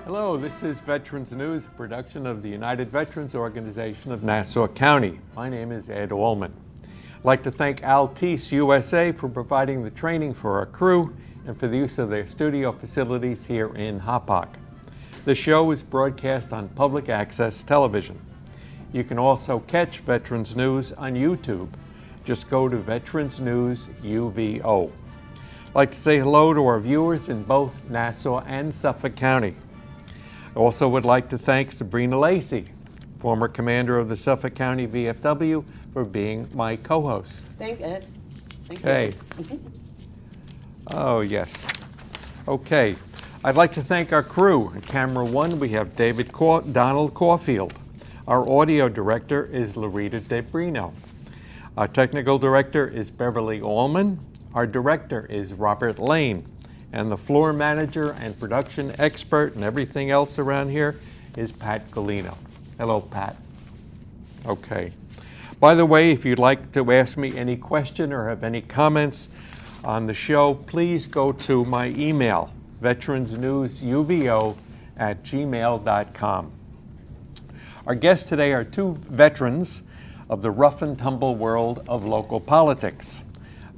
Hello, this is Veterans News, a production of the United Veterans Organization of Nassau County. My name is Ed Allman. I'd like to thank Altice USA for providing the training for our crew and for the use of their studio facilities here in Hauppauge. The show is broadcast on public access television. You can also catch Veterans News on YouTube. Just go to Veterans News UVO. I'd like to say hello to our viewers in both Nassau and Suffolk County. I also would like to thank Sabrina Lacey, former commander of the Suffolk County VFW, for being my co-host. Thank Ed. Okay. Oh, yes. Okay. I'd like to thank our crew. At camera one, we have Donald Caulfield. Our audio director is Larita DeBrino. Our technical director is Beverly Allman. Our director is Robert Lane. And the floor manager and production expert and everything else around here is Pat Galino. Hello, Pat. Okay. By the way, if you'd like to ask me any question or have any comments on the show, please go to my email, veteransnewsuvo@gmail.com. Our guests today are two veterans of the rough and tumble world of local politics.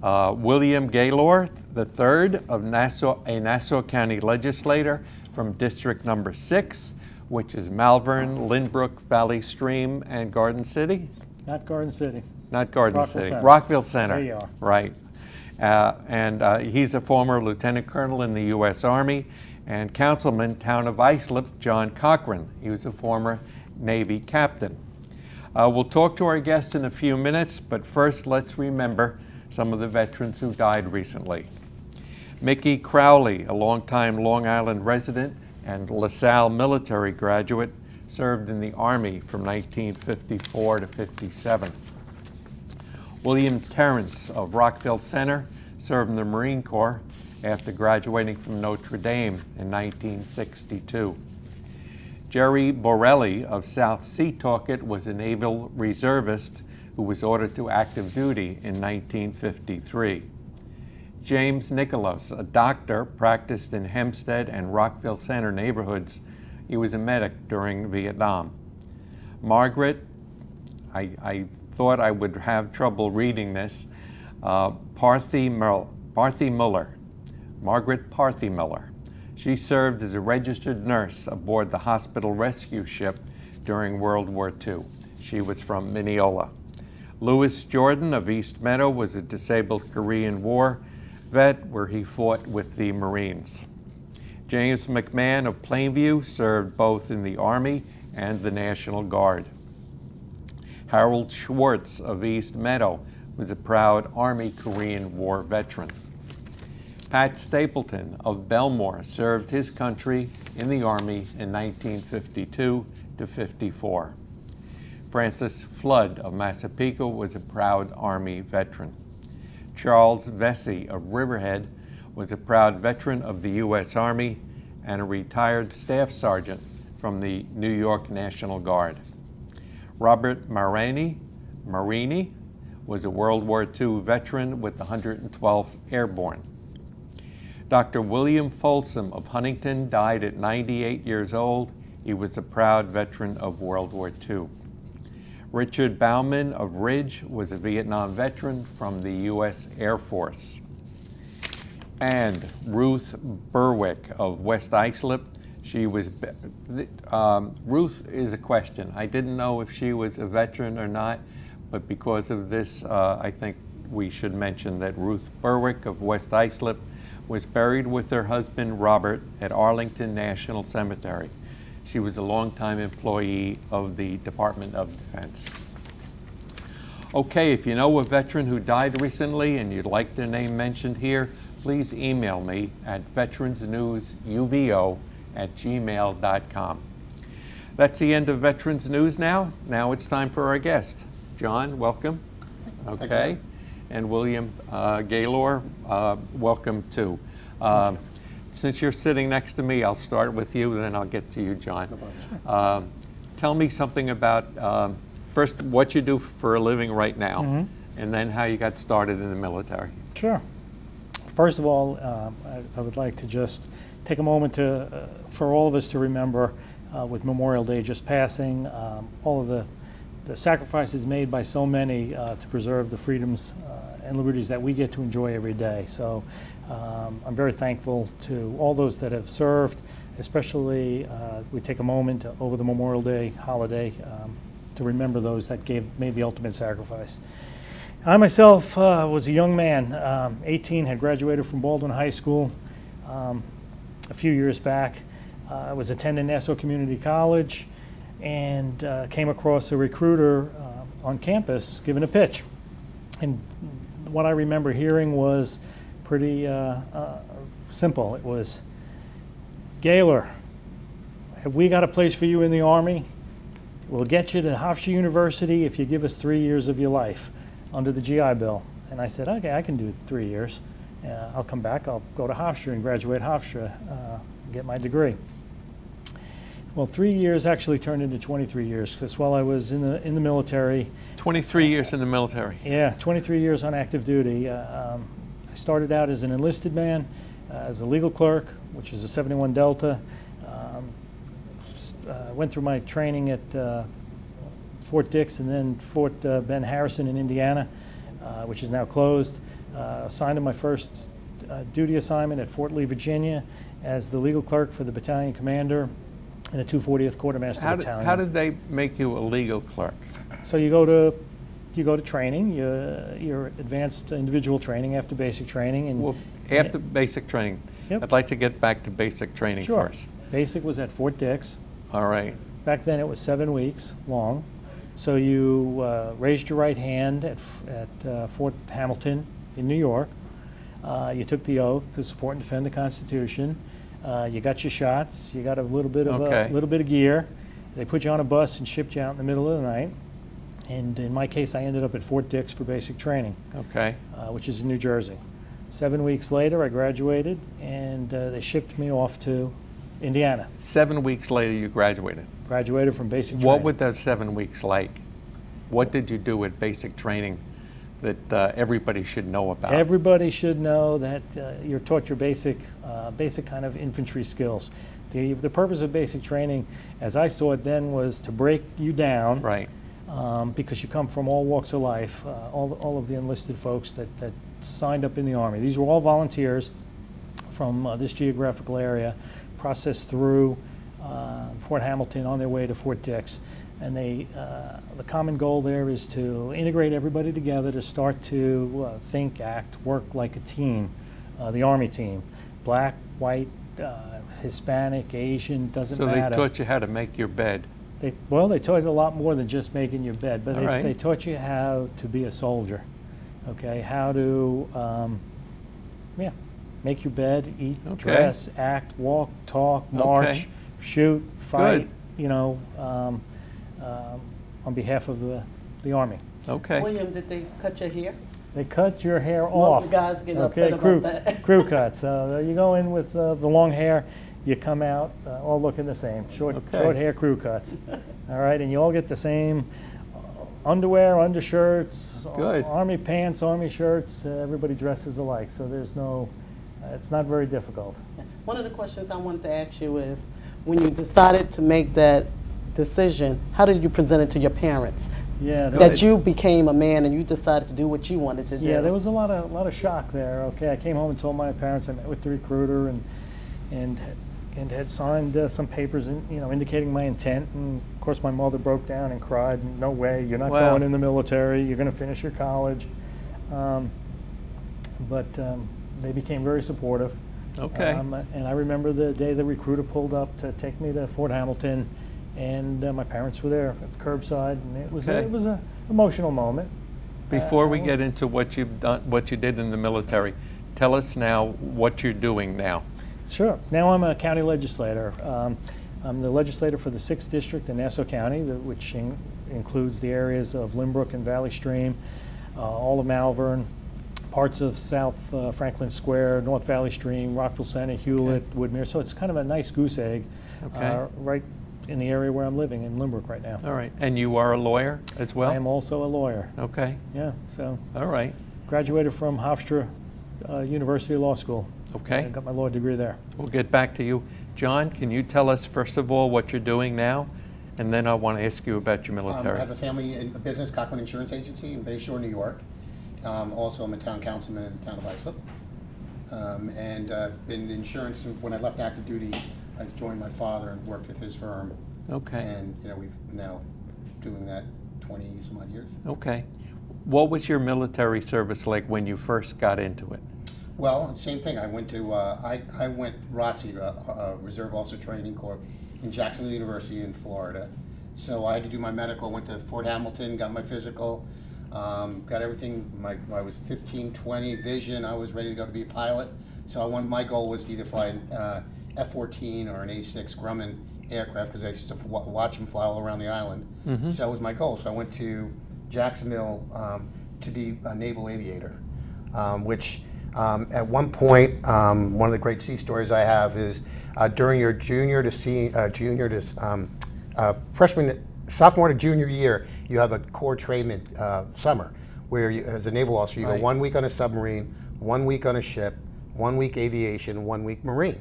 William Gaylor III of Nassau, a Nassau County legislator from District Number 6, which is Malvern, Lynbrook, Valley Stream, and Garden City? Not Garden City. Not Garden Rockville City. Center. Rockville Center. There you are. Right. And he's a former lieutenant colonel in the U.S. Army, and Councilman, Town of Islip, John Cochrane. He was a former Navy captain. We'll talk to our guest in a few minutes, but first let's remember some of the veterans who died recently. Mickey Crowley, a longtime Long Island resident and LaSalle military graduate, served in the Army from 1954 to 57. William Terrence of Rockville Center served in the Marine Corps after graduating from Notre Dame in 1962. Jerry Borelli of South Setauket was a naval reservist who was ordered to active duty in 1953. James Nicholas, a doctor, practiced in Hempstead and Rockville Center neighborhoods. He was a medic during Vietnam. Margaret, I thought I would have trouble reading this, Parthy Muller. Margaret Parthy Muller. She served as a registered nurse aboard the hospital rescue ship during World War II. She was from Mineola. Louis Jordan of East Meadow was a disabled Korean War vet where he fought with the Marines. James McMahon of Plainview served both in the Army and the National Guard. Harold Schwartz of East Meadow was a proud Army Korean War veteran. Pat Stapleton of Belmore served his country in the Army in 1952 to 54. Francis Flood of Massapequa was a proud Army veteran. Charles Vesey of Riverhead was a proud veteran of the U.S. Army and a retired staff sergeant from the New York National Guard. Robert Marini was a World War II veteran with the 112th Airborne. Dr. William Folsom of Huntington died at 98 years old. He was a proud veteran of World War II. Richard Bauman of Ridge was a Vietnam veteran from the U.S. Air Force. And Ruth Berwick of West Islip. Ruth is a question. I didn't know if she was a veteran or not, but because of this, I think we should mention that Ruth Berwick of West Islip was buried with her husband Robert at Arlington National Cemetery. She was a longtime employee of the Department of Defense. Okay, if you know a veteran who died recently and you'd like their name mentioned here, please email me at veteransnewsuvo@gmail.com. That's the end of Veterans News now. Now it's time for our guest. John, welcome. Okay. And William Gaylor, welcome too. Since you're sitting next to me, I'll start with you, then I'll get to you, John. Tell me something about, first, what you do for a living right now, and then how you got started in the military. Sure. First of all, I would like to just take a moment for all of us to remember, with Memorial Day just passing, all of the sacrifices made by so many to preserve the freedoms and liberties that we get to enjoy every day. So I'm very thankful to all those that have served, especially we take a moment over the Memorial Day holiday to remember those that made the ultimate sacrifice. I myself was a young man, 18, had graduated from Baldwin High School a few years back. I was attending Nassau Community College and came across a recruiter on campus giving a pitch. And what I remember hearing was pretty simple. It was, "Gaylor, have we got a place for you in the Army? We'll get you to Hofstra University if you give us 3 years of your life under the GI Bill." And I said, "Okay, I can do 3 years. I'll come back, I'll go to Hofstra and graduate Hofstra, get my degree." Well, 3 years actually turned into 23 years, because while I was in the military. 23 years in the military. Yeah, 23 years on active duty. I started out as an enlisted man, as a legal clerk, which was a 71 Delta. Went through my training at Fort Dix and then Fort Ben Harrison in Indiana, which is now closed. Assigned to my first duty assignment at Fort Lee, Virginia, as the legal clerk for the battalion commander in the 240th Quartermaster Battalion. How did they make you a legal clerk? So you go to training, your advanced individual training after basic training. And well, after basic training, yep. I'd like to get back to basic training Sure. first. Basic was at Fort Dix. All right. Back then it was 7 weeks long. So you raised your right hand at Fort Hamilton in New York. You took the oath to support and defend the Constitution. You got your shots. You got a little bit of gear. They put you on a bus and shipped you out in the middle of the night. And in my case, I ended up at Fort Dix for basic training, Okay. Which is in New Jersey. 7 weeks later, I graduated, and they shipped me off to Indiana. 7 weeks later, you graduated. Graduated from basic training. What were those 7 weeks like? What did you do at basic training that everybody should know about? Everybody should know that you're taught your basic kind of infantry skills. The purpose of basic training, as I saw it then, was to break you down. Right. Because you come from all walks of life, all of the enlisted folks that signed up in the Army. These were all volunteers from this geographical area, processed through Fort Hamilton on their way to Fort Dix. And the common goal there is to integrate everybody together to start to think, act, work like a team, the Army team. Black, white, Hispanic, Asian, doesn't matter. So they taught you how to make your bed. They taught you a lot more than just making your bed, but they taught you how to be a soldier, okay? How to, make your bed, eat, dress, act, walk, talk, march, shoot, fight, on behalf of the Army. Okay. William, did they cut your hair? They cut your hair Most off. of the guys get upset about that. Crew cuts. So you go in with the long hair, you come out all looking the same. Short hair crew cuts. All right, and you all get the same underwear, undershirts, Army pants, Army shirts. Everybody dresses alike, so there's no. It's not very difficult. One of the questions I wanted to ask you is, when you decided to make that decision, how did you present it to your parents? Yeah, that you became a man and you decided to do what you wanted to do. Yeah, there was a lot of shock there. Okay, I came home and told my parents. I met with the recruiter and had signed some papers, indicating my intent. And of course, my mother broke down and cried. No way, you're not going in the military. You're going to finish your college. But they became very supportive. Okay. And I remember the day the recruiter pulled up to take me to Fort Hamilton. And my parents were there at the curbside, and it was an emotional moment. Before we get into what you've done, what you did in the military, tell us now what you're doing now. Sure. Now I'm a county legislator. I'm the legislator for the 6th District in Nassau County, which includes the areas of Lynbrook and Valley Stream, all of Malvern, parts of South Franklin Square, North Valley Stream, Rockville Center, Hewlett, Woodmere. So it's kind of a nice goose egg, right in the area where I'm living in Lynbrook right now. All right. And you are a lawyer as well? I am also a lawyer. Okay. Yeah. So. All right. Graduated from Hofstra University Law School. Okay. I got my law degree there. We'll get back to you. John, can you tell us, first of all, what you're doing now? And then I want to ask you about your I military. have a family in a business, Cochrane Insurance Agency in Bay Shore, New York. Also, I'm a town councilman in the town of Islip. And in insurance, when I left active duty, I joined my father and worked with his firm. Okay. And, we've now doing that 20 some odd years. Okay. What was your military service like when you first got into it? Well, same thing. I went to, I went ROTC, Reserve Officer Training Corps, in Jacksonville University in Florida. So I had to do my medical, went to Fort Hamilton, got my physical, got everything. I was 15, 20, vision. I was ready to go to be a pilot. So my goal was to either fly an F-14 or an A-6 Grumman aircraft, because I used to watch them fly all around the island. Mm-hmm. So that was my goal. So I went to Jacksonville to be a naval aviator, which at one point, one of the great sea stories I have is during your sophomore to junior year, you have a Corps trainment summer where you, as a naval officer, you Right. go 1 week on a submarine, 1 week on a ship, 1 week aviation, 1 week Marine.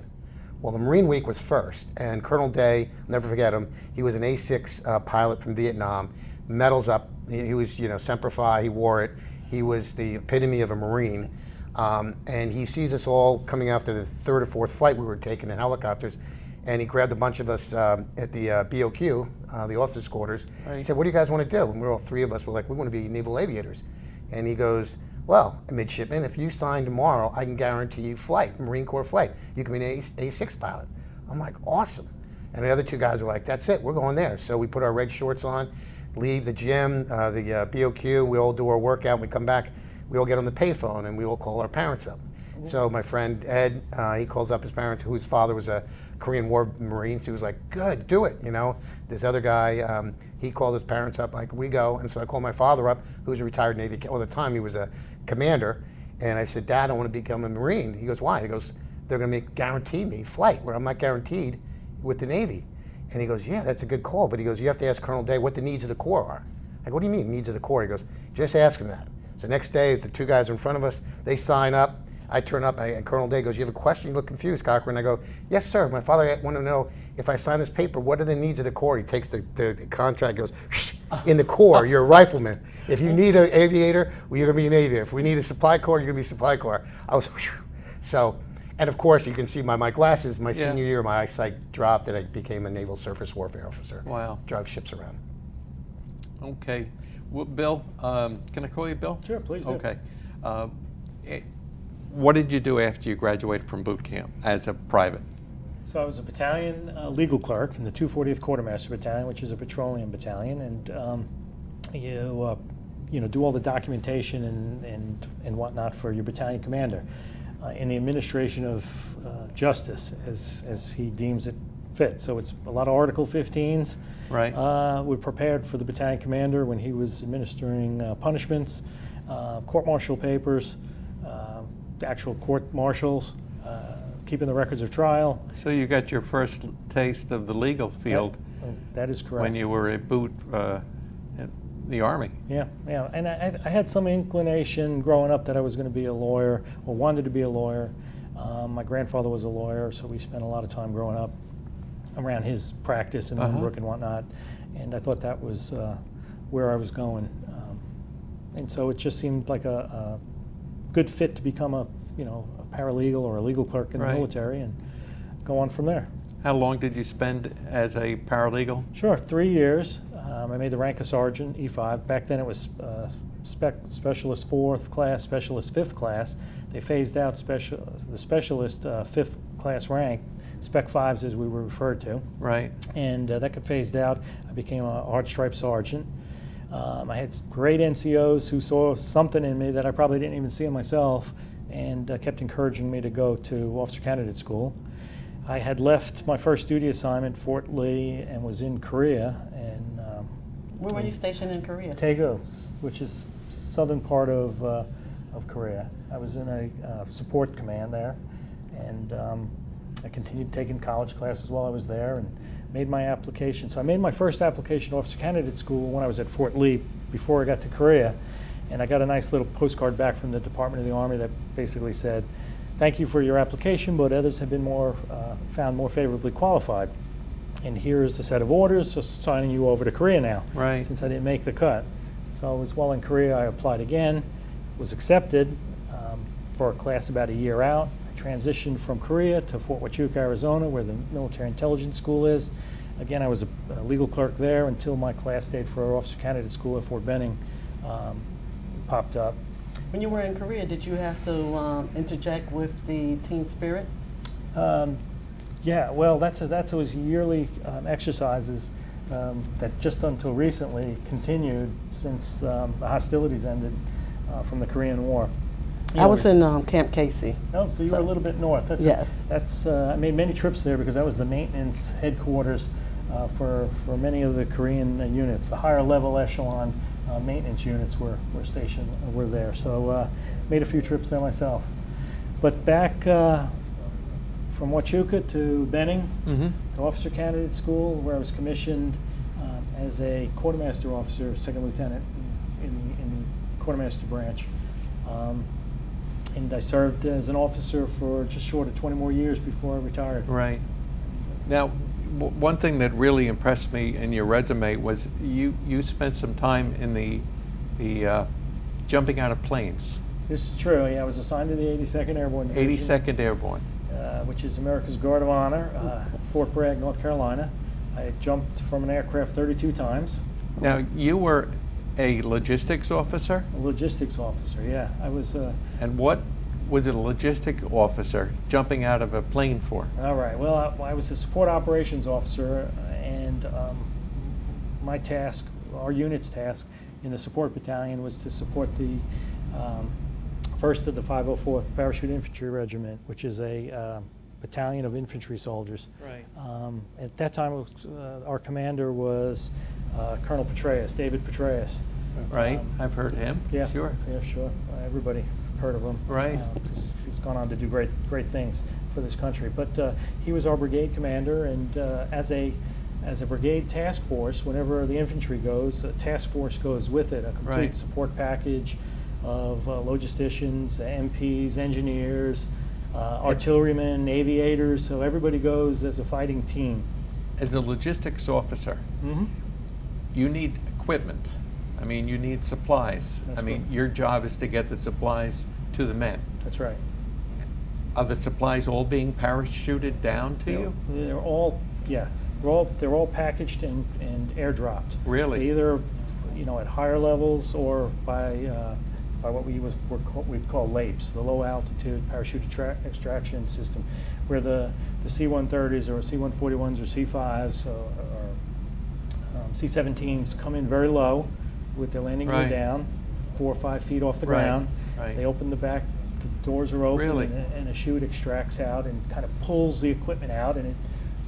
Well, the Marine week was first, and Colonel Day, I'll never forget him, he was an A-6 pilot from Vietnam, medals up, he was, Semper Fi, he wore it, he was the epitome of a Marine. And he sees us all coming after the third or fourth flight we were taking in helicopters, and he grabbed a bunch of us at the BOQ, the officers' quarters. Right. He said, "What do you guys want to do?" And we're all three of us were like, "We want to be naval aviators." And he goes, "Well, midshipman, if you sign tomorrow, I can guarantee you flight, Marine Corps flight. You can be an A6 pilot." I'm like, "Awesome!" And the other two guys were like, "That's it, we're going there." So we put our red shorts on, leave the gym, the BOQ. We all do our workout. We come back. We all get on the payphone and we all call our parents up. So my friend Ed, he calls up his parents, whose father was a Korean War Marine. So he was like, "Good, do it." This other guy, he called his parents up, like, we go. And so I called my father up, who was a retired Navy, well, at the time he was a commander. And I said, "Dad, I want to become a Marine." He goes, "Why?" He goes, "They're going to guarantee me flight, where I'm not guaranteed with the Navy." And he goes, "Yeah, that's a good call." But he goes, "You have to ask Colonel Day what the needs of the Corps are." I go, "What do you mean, needs of the Corps?" He goes, "Just ask him that." So next day, the two guys in front of us, they sign up. I turn up, and Colonel Day goes, "You have a question? You look confused, Cochrane." I go, "Yes, sir. My father wanted to know if I sign this paper, what are the needs of the Corps?" He takes the contract, goes, "Shh, in the Corps, you're a rifleman. If you need an aviator, well, you're going to be an aviator. If we need a supply corps, you're going to be a supply corps." I was, whew. So, and of course, you can see my glasses. My Yeah. senior year, my eyesight dropped, and I became a naval surface warfare officer. Wow. Drive ships around. Okay. Well, Bill, can I call you Bill? Sure, please do. Okay. What did you do after you graduated from boot camp as a private? So I was a battalion legal clerk in the 240th Quartermaster Battalion, which is a petroleum battalion, and you do all the documentation and whatnot for your battalion commander in the administration of justice as he deems it fit. So it's a lot of Article 15s. Right. We prepared for the battalion commander when he was administering punishments, court-martial papers, actual court-martials, keeping the records of trial. So you got your first taste of the legal field That is correct. when you were at boot at the Army. Yeah, and I had some inclination growing up that I was going to be a lawyer or wanted to be a lawyer. My grandfather was a lawyer, so we spent a lot of time growing up around his practice in Moonbrook and whatnot, and I thought that was where I was going. And so it just seemed like a good fit to become a paralegal or a legal clerk in the Right. military and go on from there. How long did you spend as a paralegal? Sure, 3 years. I made the rank of sergeant, E5. Back then it was specialist 4th class, specialist 5th class. They phased out the specialist 5th class rank, spec 5s as we were referred to. Right. And that got phased out. I became a hard stripe sergeant. I had great NCOs who saw something in me that I probably didn't even see in myself, and kept encouraging me to go to officer candidate school. I had left my first duty assignment, Fort Lee, and was in Korea, and Where were you stationed in Korea? Daegu, which is southern part of Korea. I was in a support command there, and I continued taking college classes while I was there, and made my application. So I made my first application to officer candidate school when I was at Fort Lee before I got to Korea, and I got a nice little postcard back from the Department of the Army that basically said, thank you for your application, but others have been found more favorably qualified. And here is the set of orders, just signing you over to Korea now, Right. since I didn't make the cut. So I was while in Korea, I applied again, was accepted for a class about a year out. I transitioned from Korea to Fort Huachuca, Arizona, where the military intelligence school is. Again, I was a legal clerk there until my class date for officer candidate school at Fort Benning popped up. When you were in Korea, did you have to interject with the team spirit? Yeah, well, that's those yearly exercises that just until recently continued since the hostilities ended from the Korean War. You I know, was in Camp Casey. Oh, so you were a little bit north. Yes. I made many trips there because that was the maintenance headquarters for many of the Korean units. The higher level echelon maintenance units were there. So made a few trips there myself. But back from Huachuca to Benning, to officer candidate school, where I was commissioned as a quartermaster officer, second lieutenant in the quartermaster branch. And I served as an officer for just short of 20 more years before I retired. Right. Now, one thing that really impressed me in your resume was you spent some time in the jumping out of planes. This is true. Yeah, I was assigned to the 82nd Airborne Division, 82nd Airborne. which is America's Guard of Honor, Fort Bragg, North Carolina. I jumped from an aircraft 32 times. Now, you were a logistics officer? A logistics officer, yeah. I was. And what was a logistic officer jumping out of a plane for? All right. Well, I was a support operations officer, and my task, our unit's task in the support battalion, was to support the 1st of the 504th Parachute Infantry Regiment, which is a battalion of infantry soldiers. Right. At that time, it was, our commander was Colonel Petraeus, David Petraeus. Right. I've heard him. Yeah. Sure. Yeah, sure. Everybody heard of him. Right. He's gone on to do great things for this country. But he was our brigade commander, and as a brigade task force, whenever the infantry goes, a task force goes with it, a complete Right. support package of logisticians, MPs, engineers, artillerymen, aviators. So everybody goes as a fighting team. As a logistics officer, you need equipment. I mean, you need supplies. That's I mean, right. your job is to get the supplies to the men. That's right. Are the supplies all being parachuted down to you? They're all, yeah, they're all packaged and airdropped. Really? Either, at higher levels or by what we'd call LAPES, the low altitude parachute extraction system, where the C-130s or C-141s or C-5s or C-17s come in very low with their landing gear Right. down, 4 or 5 feet off the Right, ground. right. They open the back, the doors are open, Really? and a chute extracts out and kind of pulls the equipment out, and it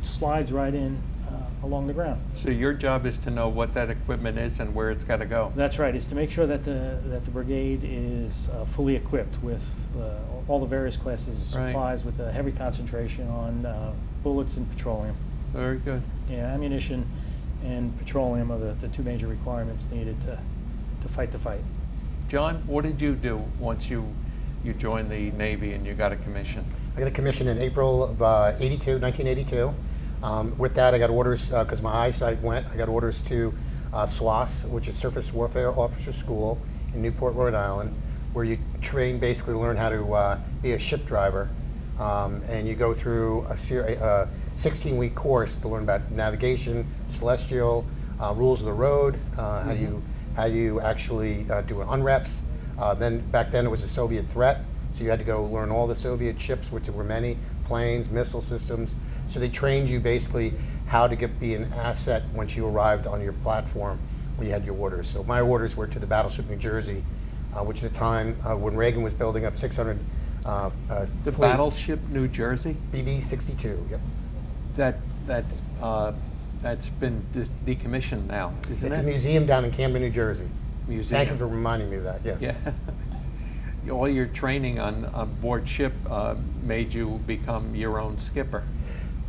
slides right in along the ground. So your job is to know what that equipment is and where it's got to go. That's right. It's to make sure that the brigade is fully equipped with all the various classes of Right. supplies, with a heavy concentration on bullets and petroleum. Very good. Yeah, ammunition and petroleum are the two major requirements needed to fight the fight. John, what did you do once you joined the Navy and you got a commission? I got a commission in April of 1982. With that, I got orders, because my eyesight went, I got orders to SWAS, which is Surface Warfare Officer School in Newport, Rhode Island, where you train, basically learn how to be a ship driver. And you go through a 16-week course to learn about navigation, celestial, rules of the road, how do you actually do an unreps. Then back then it was a Soviet threat, so you had to go learn all the Soviet ships, which were many, planes, missile systems. So they trained you basically how to be an asset once you arrived on your platform when you had your orders. So my orders were to the battleship New Jersey, which at the time when Reagan was building up 600 The fleet, battleship New Jersey? BB-62. Yep. That's been decommissioned now, isn't It's it? a museum down in Camden, New Jersey. Museum. Thank you for reminding me of that. Yes. Yeah. All your training on board ship made you become your own skipper.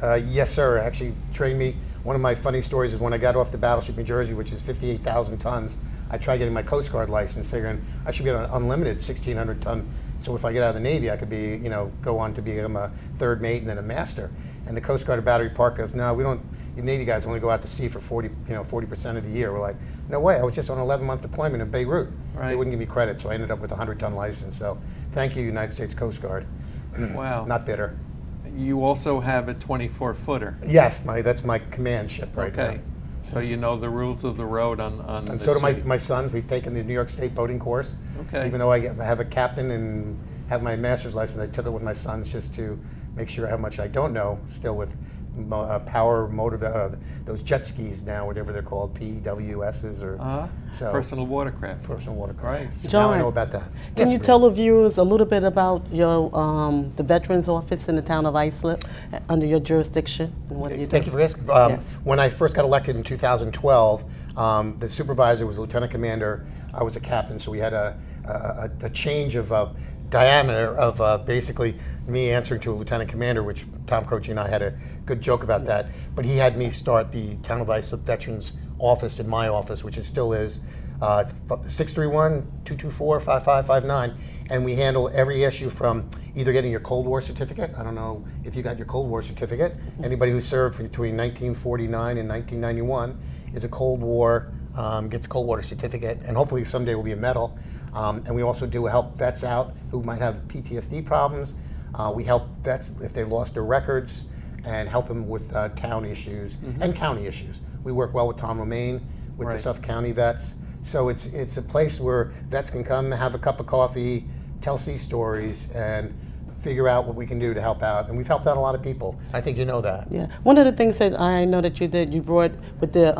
Yes, sir. Actually, trained me. One of my funny stories is when I got off the battleship New Jersey, which is 58,000 tons. I tried getting my Coast Guard license, figuring I should get an unlimited 1,600-ton So if I get out of the Navy, I could be, go on to become a third mate and then a master. And the Coast Guard of Battery Park goes, no, we don't. You Navy guys only go out to sea for 40% of the year. We're like, no way. I was just on an 11-month deployment in Beirut. Right. They wouldn't give me credit, so I ended up with a 100-ton license. So thank you, United States Coast Guard. Wow. Not bitter. You also have a 24-footer. Yes, that's my command ship right now. Okay. So you know the rules of the road on And the so do sea. my sons. We've taken the New York State boating course. Okay. Even though I have a captain and have my master's license, I took it with my sons just to make sure how much I don't know still with power motor, those jet skis now, whatever they're called, PWSs or so. Personal watercraft. Personal watercraft. Right. So now John, I know about that. Can Yes, you Bree. tell the viewers a little bit about your the Veterans Office in the town of Islip under your jurisdiction and what you do? Thank you for asking. Yes. When I first got elected in 2012, the supervisor was a lieutenant commander. I was a captain, so we had a change of diameter of basically me answering to a lieutenant commander, which Tom Croce and I had a good joke about that. But he had me start the Town of Islip Veterans Office in my office, which it still is, 631-224-5559. And we handle every issue from either getting your Cold War certificate. I don't know if you got your Cold War certificate. Anybody who served between 1949 and 1991 is a Cold War, gets a Cold War certificate, and hopefully someday will be a medal. And we also do help vets out who might have PTSD problems. We help vets if they lost their records and help them with town issues and county issues. We work well with Tom Romaine, with the Right. Suffolk County vets. So it's a place where vets can come, have a cup of coffee, tell sea stories, and figure out what we can do to help out. And we've helped out a lot of people. I think you know that. Yeah, one of the things that I know that you did, you brought with the,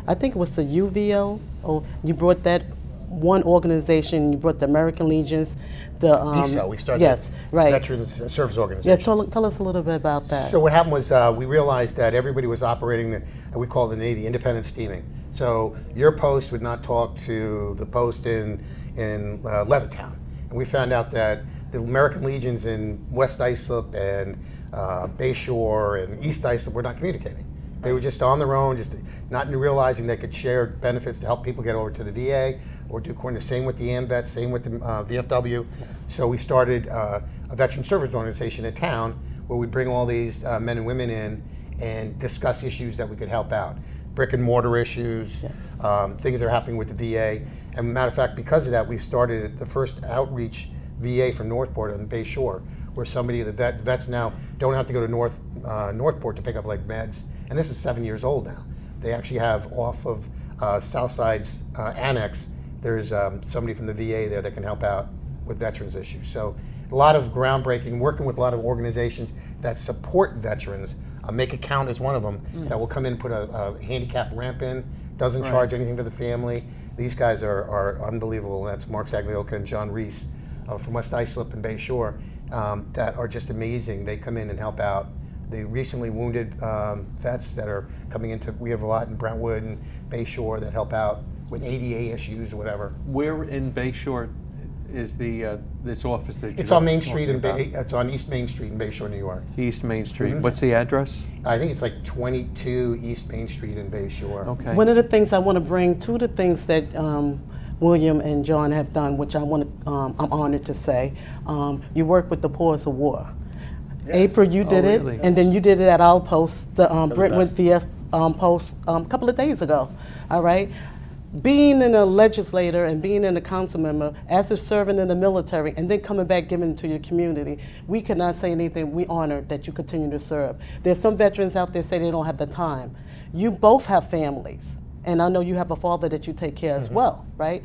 I think it was the UVO, or you brought that one organization, you brought the American Legions, the VSO, we started yes, right. Veterans Service Yeah, Organization. tell us a little bit about that. So what happened was we realized that everybody was operating, we call it the Navy, independent steaming. So your post would not talk to the post in Levittown. And we found out that the American Legions in West Islip and Bayshore and East Islip were not communicating. They were just on their own, just not realizing they could share benefits to help people get over to the VA or do the same with the AMVETS, same with the VFW. Yes. So we started a veteran service organization in town where we bring all these men and women in and discuss issues that we could help out. Brick and mortar issues, Yes. Things that are happening with the VA. And matter of fact, because of that, we started the first outreach VA from Northport on Bay Shore, where the vets now don't have to go to Northport to pick up like meds. And this is 7 years old now. They actually have off of Southside's annex, there's somebody from the VA there that can help out with veterans issues. So a lot of groundbreaking, working with a lot of organizations that support veterans. Make It Count is one of them that will come in and put a handicap ramp in, doesn't charge anything for the family. These guys are unbelievable. That's Mark Zaglioka and John Reese from West Islip and Bay Shore that are just amazing. They come in and help out the recently wounded vets that are coming into, we have a lot in Brentwood and Bay Shore that help out with ADA issues or whatever. Where in Bayshore is this office that It's you're on Main Street talking about? it's on East Main Street in Bay Shore, New York. East Main Street. What's the address? I think it's like 22 East Main Street in Bay Shore. Okay. One of the things I want to bring, two of the things that William and John have done, which I'm honored to say, you work with the Paws of War. Yes. April, you did it, really? and then you did it at our post, the Brentwood best. VF post, a couple of days ago. All right. Being in a legislator and being in a council member, as a servant in the military, and then coming back giving to your community, we cannot say anything. We honored that you continue to serve. There's some veterans out there say they don't have the time. You both have families, and I know you have a father that you take care as well, right?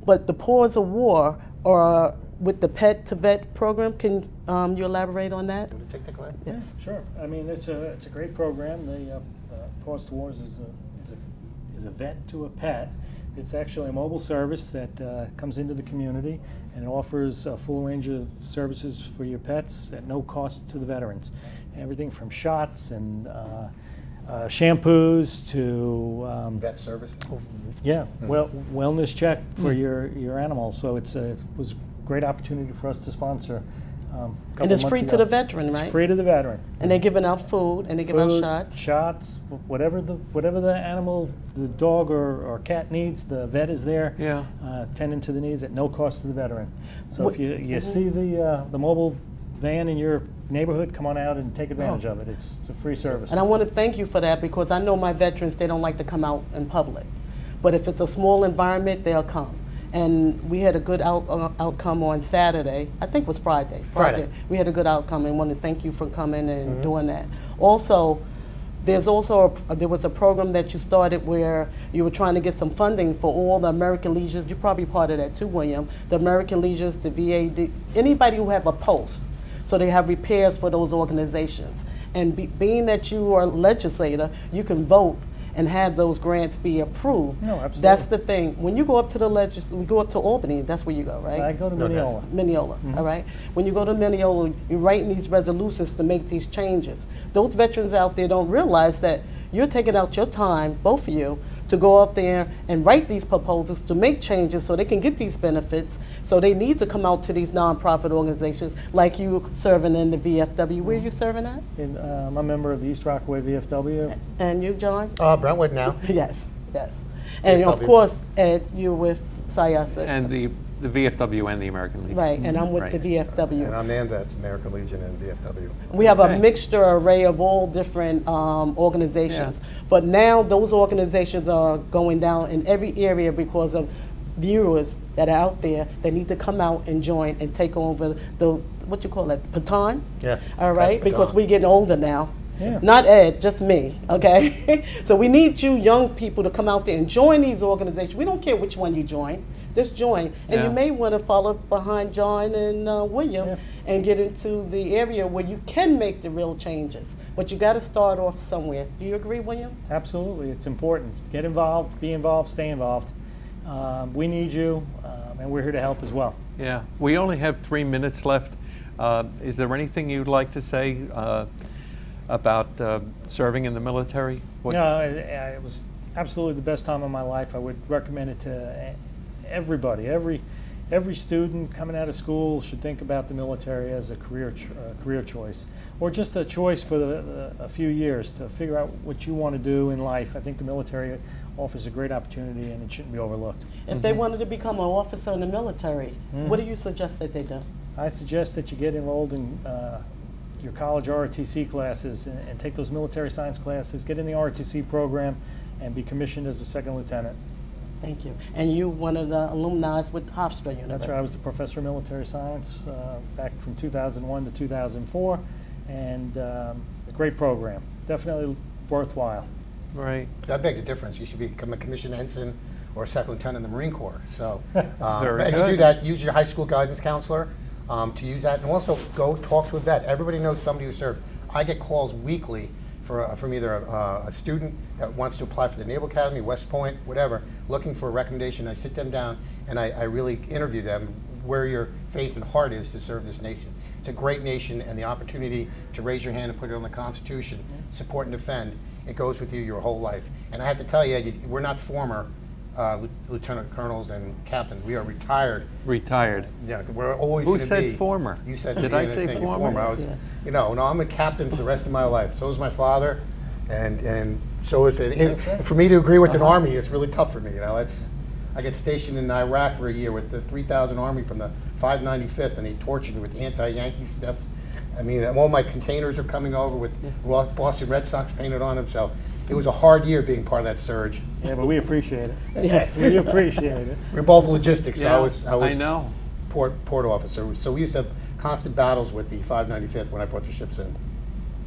But the Paws of War, or with the Pet to Vet program, can you elaborate on that? Want to take that, Glenn? Yes. Sure. I mean, it's a great program. The Paws to Wars is a vet to a pet. It's actually a mobile service that comes into the community and offers a full range of services for your pets at no cost to the veterans. Everything from shots and shampoos to That service? wellness check for your animals. So it was a great opportunity for us to sponsor couple And it's months free ago. to the veteran, It's right? free to the veteran. And they're giving out food, and they're giving out Food, shots. shots, whatever the animal, the dog or cat needs, the vet is there, Yeah. tending to the needs at no cost to the veteran. So if you see the mobile van in your neighborhood, come on out and take advantage of it. It's a free service. And I want to thank you for that, because I know my veterans, they don't like to come out in public. But if it's a small environment, they'll come. And we had a good outcome on Saturday. I think it was Friday. Friday. We had a good outcome, and want to thank you for coming and doing that. Also, there was a program that you started where you were trying to get some funding for all the American Legions. You're probably part of that too, William. The American Legions, the VA, anybody who have a post. So they have repairs for those organizations. And being that you are a legislator, you can vote and have those grants be approved. No, absolutely. That's the thing. When you go up to we go up to Albany, that's where you go, right? I go to No, Mineola. Mineola, all right? When you go to Mineola, you're writing these resolutions to make these changes. Those veterans out there don't realize that you're taking out your time, both of you, to go out there and write these proposals to make changes so they can get these benefits. So they need to come out to these nonprofit organizations like you serving in the VFW. Where are you serving at? I'm a member of the East Rockaway VFW. And you, John? Brentwood now. Yes, yes. And of VFW. course, Ed, you're with SIASA. And the VFW and the American Legion. Right, and I'm with Right. the VFW. And I'm AMVETS, American Legion and VFW. We have Okay. a mixture array of all different organizations. But now those organizations are going down in every area because of viewers that are out there that need to come out and join and take over the, what you call it, baton? Yeah. All right, Pass the because baton. we're getting older now. Yeah. Not Ed, just me, okay? So we need you young people to come out there and join these organizations. We don't care which one you join, just join. And Yeah. you may want to follow behind John and William Yeah. and get into the area where you can make the real changes. But you got to start off somewhere. Do you agree, William? Absolutely, it's important. Get involved, be involved, stay involved. We need you, and we're here to help as well. Yeah, we only have 3 minutes left. Is there anything you'd like to say about serving in the military? What- No, it was absolutely the best time of my life. I would recommend it to everybody. Every student coming out of school should think about the military as a career choice, or just a choice for a few years to figure out what you want to do in life. I think the military offers a great opportunity, and it shouldn't be overlooked. If they wanted to become an officer in the military, what do you suggest that they do? I suggest that you get enrolled in your college ROTC classes and take those military science classes, get in the ROTC program, and be commissioned as a second lieutenant. Thank you. And you one of the alumni with Hofstra University. That's right. I was the professor of military science back from 2001 to 2004, and a great program. Definitely worthwhile. Right. That big a difference. You should become a commissioned ensign or a second lieutenant in the Marine Corps. So, Very and you good. do that. Use your high school guidance counselor to use that, and also go talk to a vet. Everybody knows somebody who served. I get calls weekly from either a student that wants to apply for the Naval Academy, West Point, whatever, looking for a recommendation. I sit them down and I really interview them where your faith and heart is to serve this nation. It's a great nation, and the opportunity to raise your hand and put it on the Constitution, support and defend, it goes with you your whole life. And I have to tell you, we're not former lieutenant colonels and captains. We are retired. Retired. Yeah, we're always Who going to be. said former? You said. Did I say former? I was, no, I'm a captain for the rest of my life. So is my father, and so is it. And for me to agree with an army, it's really tough for me. You know, I get stationed in Iraq for a year with the 3,000 Army from the 595th, and they tortured me with anti-Yankee stuff. I mean, all my containers are coming over with Boston Red Sox painted on them. So it was a hard year being part of that surge. Yeah, but we appreciate it. Yes. We appreciate it. We're both logistics. Yeah, I was know. port officer. So we used to have constant battles with the 595th when I brought the ships in.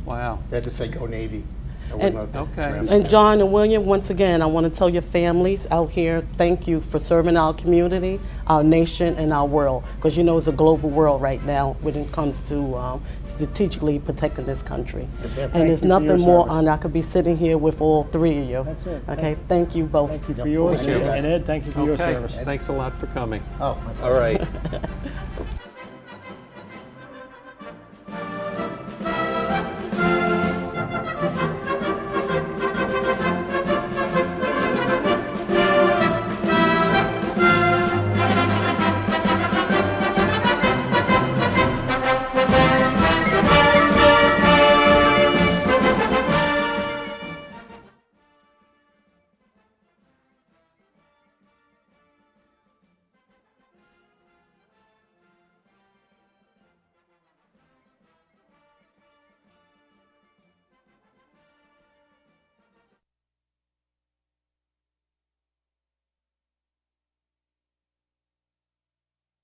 Wow. They had to say, "Go Navy." Okay. And John and William, once again, I want to tell your families out here, thank you for serving our community, our nation, and our world. Because you know it's a global world right now when it comes to strategically protecting this country. Yes, ma'am. And Thank there's you for your nothing more service. honor. I could be sitting here with all three of you. That's it. Okay, thank you both. Thank you for yours, Thank you. and Ed, thank you for your Okay. service. Thanks a lot for coming. Oh, my All pleasure. right.